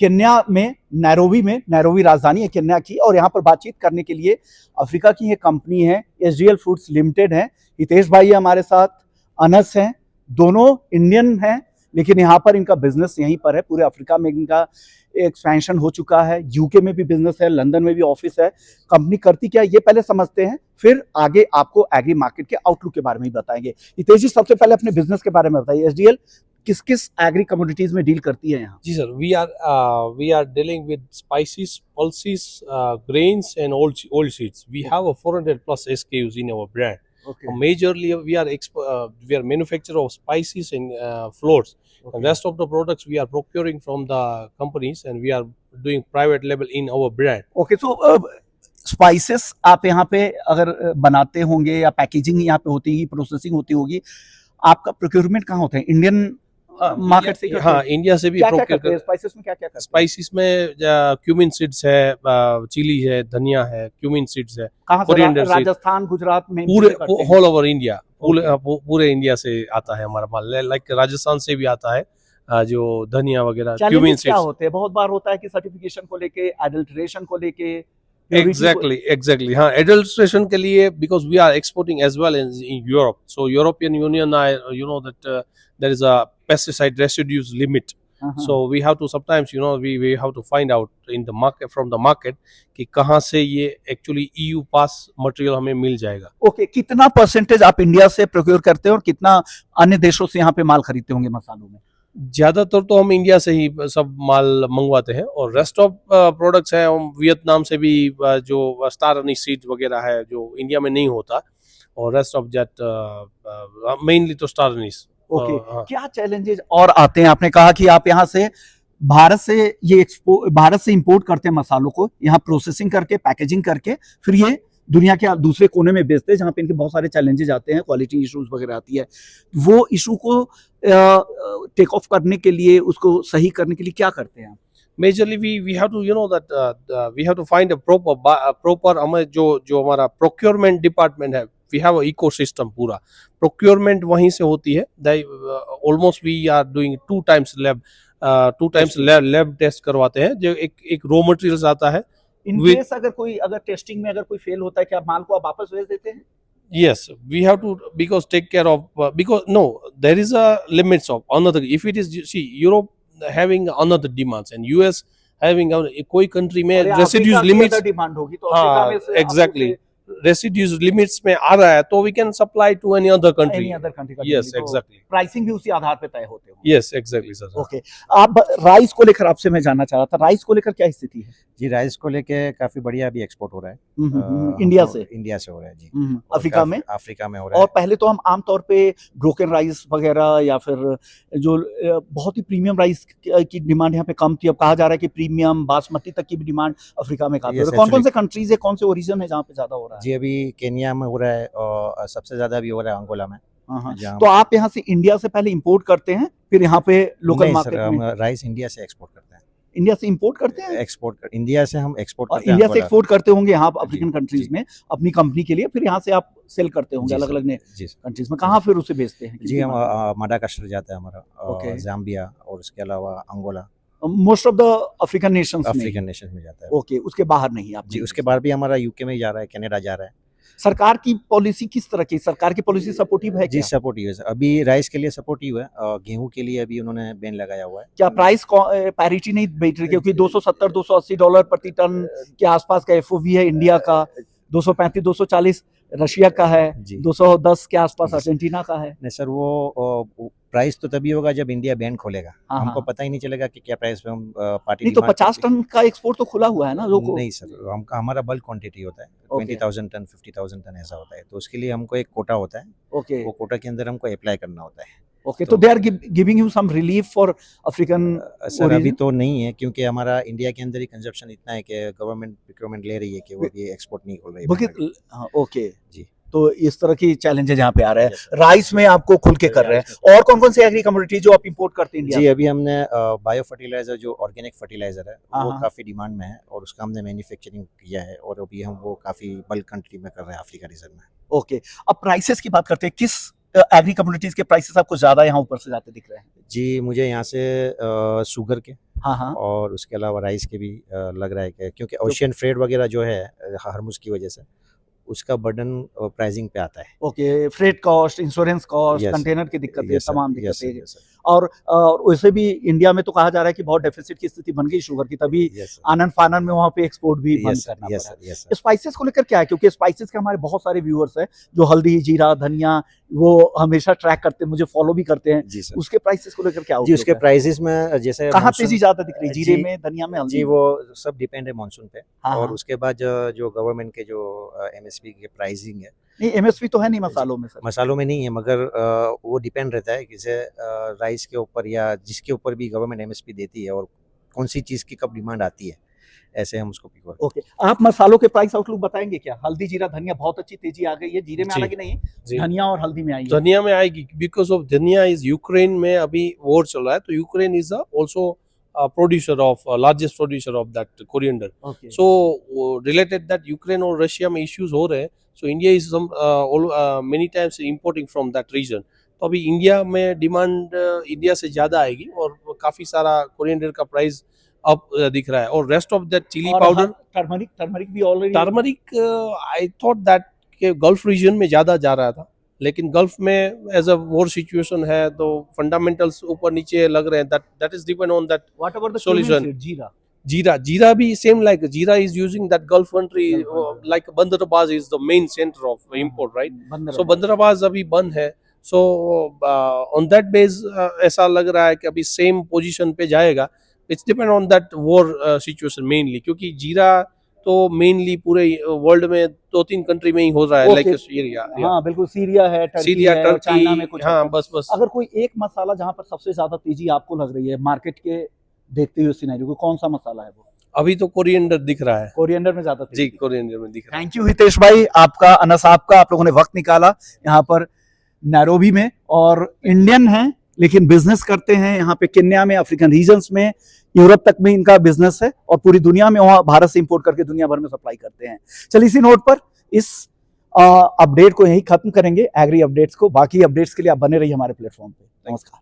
Kenya में Nairobi राजधानी है केन्या की, और यहाँ पर बातचीत करने के लिए अफ्रीका की ये कंपनी है एसडीएल फूड्स लिमिटेड है। हितेश भाई है हमारे साथ, अनस हैं, दोनों इंडियन हैं, लेकिन यहाँ पर इनका बिजनेस यहीं पर है। पूरे अफ्रीका में इनका एक्सपेंशन हो चुका है, यूके में भी बिजनेस है, लंदन में भी ऑफिस है। कंपनी करती क्या ये पहले समझते हैं, फिर आगे आपको एग्री मार्केट के आउटलुक के बारे में ही बताएंगे। हितेश जी, सबसे पहले अपने बिजनेस के बारे में बताइए। एसडीएल किस किस एग्री कमोडिटीज में डील करती है यहाँ? जी sir, we are dealing with spices, pulses, grains and oil seeds. We have a 400 plus SKUs in our brand. Okay. Majorly we are manufacturer of spices and flours. Okay. The rest of the products we are procuring from the companies and we are doing private label in our brand. Okay, तो spices आप यहाँ पे अगर बनाते होंगे या packaging यहाँ पे होती होगी, प्रोसेसिंग होती होगी, आपका प्रोक्योरमेंट कहाँ होता है? इंडियन मार्केट से? हाँ, इंडिया से भी क्या करते हैं स्पाइसेस में? क्या क्या करते हैं? स्पाइसेस में क्यूमिन सीड्स है, चिली है, धनिया है, क्यूमिन सीड्स है। कहाँ से? राजस्थान, गुजरात में? पूरे ऑल ओवर इंडिया, पूरे इंडिया से आता है हमारा माल। लाइक राजस्थान से भी आता है जो धनिया वगैरह, क्यूमिन सीड्स। क्या होते हैं? बहुत बार होता है कि सर्टिफिकेशन को लेके, एडल्ट्रेशन को लेके। Exactly. हाँ, एडल्ट्रेशन के लिए, because we are exporting as well in Europe. So European Union, you know that there is a pesticide residues limit. So we have to sometimes, we have to find out in the market, from the market, कि कहाँ से ये actually EU पास material हमें मिल जाएगा। Okay, कितना percentage आप India से procure करते हैं और कितना अन्य देशों से यहाँ पे माल खरीदते होंगे मसालों में? ज्यादातर तो हम इंडिया से ही सब माल मंगवाते हैं, और रेस्ट ऑफ प्रोडक्ट्स है हम वियतनाम से भी, जो स्टार अनीस सीड वगैरह है जो इंडिया में नहीं होता, और रेस्ट ऑफ दैट मेनली तो स्टार अनीस। ओके, क्या चैलेंजेस और आते हैं? आपने कहा कि आप यहाँ से भारत से इंपोर्ट करते हैं मसालों को, यहाँ प्रोसेसिंग करके, पैकेजिंग करके, फिर ये दुनिया के दूसरे कोने में बेचते हैं जहाँ पे इनके बहुत सारे चैलेंजेस आते हैं, क्वालिटी इश्यूज वगैरह आती है। वो इशू को टेक ऑफ करने के लिए, उसको सही करने के लिए क्या करते हैं? Majorly we have to we have to find a proper हमें जो हमारा प्रोक्योरमेंट डिपार्टमेंट है, we have a ecosystem। पूरा प्रोक्योरमेंट वहीं से होती है। Almost we are doing two times lab test करवाते हैं, जो एक रॉ मटेरियल्स आता है। इन केस अगर टेस्टिंग में अगर कोई फेल होता है, क्या माल को आप वापस भेज देते हैं? Yes, we have to, because take care of, because no, there is a limits of another. If it is, see, Europe having another demands and US having कोई country में residues limits डिमांड होगी, तो Africa में से exactly residues limits में आ रहा है, तो we can supply to any other country. Yes, exactly. Pricing भी उसी आधार पे तय होते हैं। Yes, exactly sir. ओके, आप राइस को लेकर आपसे मैं जानना चाह रहा था, राइस को लेकर क्या स्थिति है? जी, राइस को लेके काफी बढ़िया अभी एक्सपोर्ट हो रहा है इंडिया से हो रहा है जी। अफ्रीका में हो रहा है। और पहले तो हम आमतौर पे ब्रोकन राइस वगैरह या फिर जो बहुत ही प्रीमियम राइस की डिमांड यहाँ पे कम थी, अब कहा जा रहा है कि प्रीमियम बासमती तक की भी डिमांड अफ्रीका में काफी हो रही है। कौन-कौन से कंट्रीज है, कौन से ओरिजिन है जहाँ पे ज्यादा हो रहा है? जी, अभी केन्या में हो रहा है और सबसे ज्यादा अभी हो रहा है अंगोला में। तो आप यहाँ से इंडिया से पहले इंपोर्ट करते हैं, फिर यहाँ पे लोकल मार्केट में? हम राइस इंडिया से एक्सपोर्ट करते हैं। इंडिया से इंपोर्ट करते हैं? इंडिया से हम एक्सपोर्ट करते हैं। इंडिया से एक्सपोर्ट करते होंगे यहाँ अफ्रीकन कंट्रीज में अपनी कंपनी के लिए, फिर यहाँ से आप सेल करते होंगे अलग अलग कंट्रीज में। कहाँ फिर उसे बेचते हैं? जी, हम मडागास्कर जाता है हमारा, जाम्बिया, और उसके अलावा Angola. Most of the African nations में जाता है। ओके, उसके बाहर नहीं आप? जी, उसके बाहर भी हमारा यूके में जा रहा है, कनाडा जा रहा है। सरकार की पॉलिसी किस तरह की? सरकार की पॉलिसी सपोर्टिव है? जी, सपोर्टिव है। अभी राइस के लिए सपोर्टिव है, गेहूं के लिए अभी उन्होंने बैन लगाया हुआ है। क्या प्राइस पैरिटी नहीं बैठ रही? क्योंकि $270-280 प्रति टन के आसपास का एफओवी है इंडिया का, 235-240 रशिया का है, 210 के आसपास अर्जेंटीना का है। नहीं सर, वो प्राइस तो तभी होगा जब इंडिया बैंड खोलेगा। हमको पता ही नहीं चलेगा कि क्या प्राइस पे हम पार्टी। नहीं तो 50 टन का एक्सपोर्ट तो खुला हुआ है ना लोगों को? नहीं सर, हमारा बल्क क्वांटिटी होता है, 20,000 टन 50,000 टन ऐसा होता है, तो उसके लिए हमको एक कोटा होता है। ओके, वो कोटा के अंदर हमको अप्लाई करना होता है। ओके, तो they are giving you some relief for African? Sir अभी तो नहीं है, क्योंकि हमारा इंडिया के अंदर ही कंजप्शन इतना है कि गवर्नमेंट प्रोक्योरमेंट ले रही है कि वो भी एक्सपोर्ट नहीं खोल रही है। ओके जी, तो इस तरह की चैलेंजेस यहाँ पे आ रहे हैं। राइस में आपको खुल के कर रहे हैं। और कौन कौन से एग्री कमोडिटी जो आप इंपोर्ट करते हैं इंडिया? जी, अभी हमने बायो फर्टिलाइजर, जो ऑर्गेनिक फर्टिलाइजर है, वो काफी डिमांड में है, और उसका हमने मैन्युफैक्चरिंग किया है, और अभी हम वो काफी बल्क कंट्री में कर रहे हैं, अफ्रीका रीजन में। ओके, अब प्राइसेस की बात करते हैं। किस एग्री कमोडिटीज के प्राइसेस आपको ज्यादा यहाँ ऊपर से जाते दिख रहे हैं? जी, मुझे यहाँ से शुगर के, हाँ हाँ और उसके अलावा राइस के भी लग रहा है कि क्योंकि ओशियन फ्रेट वगैरह जो है हार्मुज की वजह से उसका बर्डन प्राइसिंग पे आता है। Okay, freight cost, insurance cost, Yes. Container की दिक्कतें, Yes, sir. तमाम Yes, sir. दिक्कतें। Yes, sir. और वैसे भी इंडिया में तो कहा जा रहा है कि बहुत डेफिसिट की स्थिति बन गई शुगर की, तभी Yes, sir. आनन फानन में वहाँ पे एक्सपोर्ट भी बंद Yes, sir. करना Yes, पड़ा। sir. Yes, sir. स्पाइसेस को लेकर क्या है, क्योंकि स्पाइसेस के हमारे बहुत सारे व्यूअर्स हैं जो हल्दी, जीरा, धनिया वो हमेशा ट्रैक करते हैं, मुझे फॉलो भी करते हैं। जी सर। उसके प्राइसेस को लेकर क्या जी outlook उसके है? प्राइसेस में जैसे कहाँ मानसून- तेजी ज्यादा दिख रही है, जीरे जी- में, धनिया में, हल्दी जी में? वो सब डिपेंड है मानसून पे। हाँ, और हाँ। उसके बाद जो गवर्नमेंट के जो एमएसपी के प्राइसिंग है नहीं, एमएसपी तो है नहीं मसालों में सर। मसालों में नहीं है, मगर वो डिपेंड रहता है किसे राइस के ऊपर या जिसके ऊपर भी गवर्नमेंट एमएसपी देती है और कौन सी चीज़ की कब डिमांड आती है, ऐसे हम उसको पिक करते हैं। ओके, आप मसालों के प्राइस आउटलुक बताएंगे क्या? हल्दी, जीरा, धनिया बहुत अच्छी तेजी आ गई है, जीरे में जी, हालांकि नहीं, जी। धनिया और हल्दी में आई है। धनिया में आएगी बिकॉज ऑफ धनिया इज यूक्रेन में अभी वॉर चल रहा है, तो Ukraine is also producer of largest producer of that coriander. Okay, so related that Ukraine और रशिया में इश्यूज हो रहे हैं, so India is many times importing from that region. तो अभी इंडिया में डिमांड इंडिया से ज्यादा आएगी और काफी सारा कोरिएंडर का प्राइस अब दिख रहा है। और rest of that chilli powder, turmeric भी already turmeric I thought that के गल्फ रीजन में ज्यादा जा रहा था, लेकिन गल्फ में एज अ वॉर सिचुएशन है तो फंडामेंटल्स ऊपर नीचे लग रहे हैं। That is depend on that what about the solution. Jeera? Jeera भी same, like jeera is using that Gulf country, Gulf country. Like Bandar Abbas is the main centre of import, right? Bandar so बंदरबाज अभी बंद है। सो ऑन दैट बेस ऐसा लग रहा है कि अभी सेम पोजीशन पे जाएगा। It's depend on that war situation mainly, क्योंकि जीरा तो मेनली पूरे वर्ल्ड में 2-3 कंट्री में ही हो रहा है, Okay. लाइक सीरिया, हाँ बिल्कुल, सीरिया है, टर्की सीरिया, है, और चाइना में टर्की, कुछ हाँ है। बस अगर कोई एक मसाला जहाँ पर सबसे ज्यादा तेजी आपको लग रही है मार्केट के देखते हुए सिनेरियो को, कौन सा मसाला है वो? अभी तो कोरिएंडर दिख रहा है। कोरिएंडर में ज्यादा जी, कोरिएंडर में दिख रहा है। थैंक यू हितेश भाई, आपका, अनस आपका, आप लोगों ने वक्त निकाला यहाँ पर नैरोबी में, और इंडियन हैं लेकिन बिजनेस करते हैं यहाँ पे केन्या में, अफ्रीकन रीजन्स में, यूरोप तक में इनका बिजनेस है, और पूरी दुनिया में वहाँ भारत से इंपोर्ट करके दुनिया भर में सप्लाई करते हैं। चलिए इसी नोट पर इस अपडेट को यही खत्म करेंगे, एग्री अपडेट्स को। बाकी अपडेट्स के लिए आप बने रहिए हमारे प्लेटफॉर्म पे। नमस्कार।